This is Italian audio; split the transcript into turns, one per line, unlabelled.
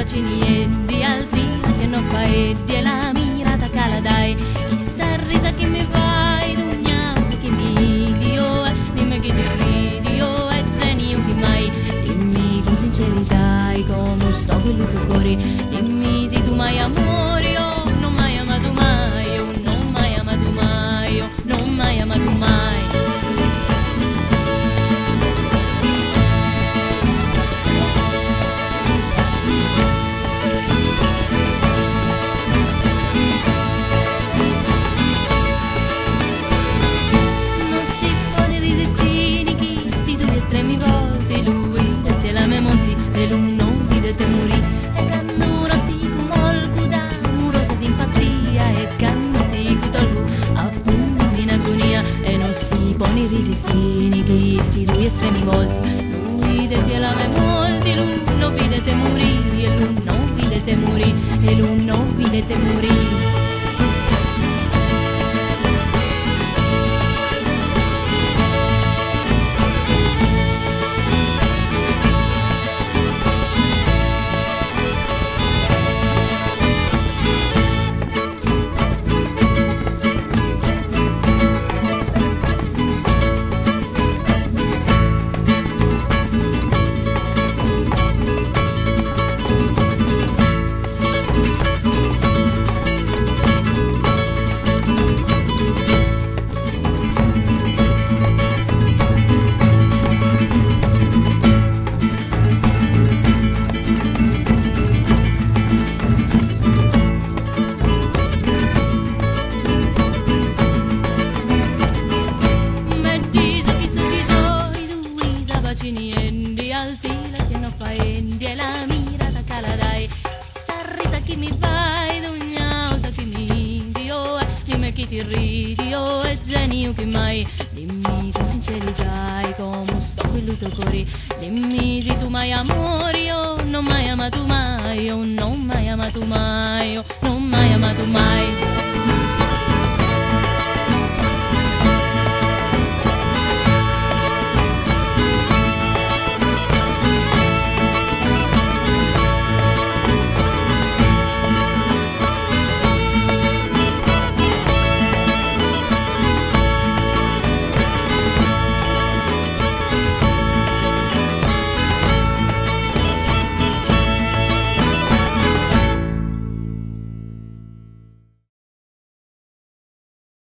bacini e di alzina che non fa e di la mirata cala dai il sorriso che mi fai d'ugnata che mi dio dimmi che ti ridi io è genio che mai dimmi con sincerità come sto quello tuo cuore dimmi se tu mai amore io non mai amato mai io non mai amato mai io non mai amato mai. Estremi volte lui dette la me monti e lui non videte morì e cannurati come il da amorosa simpatia e canti cutolgu appunto in agonia e non si pone resistini che sti due estremi volti lui dette la me monti lui non videte morì e lui non videte morì e lui non videte morì. Di alzila che non fa e la mirata cala dai sorrisa che mi fai d'ogni volta che mi dio dimmi che ti ridi io è genio che mai dimmi con sincerità come sto quello tuo cuore dimmi se tu mai amore io non mai amato mai io non mai amato mai io non mai amato mai.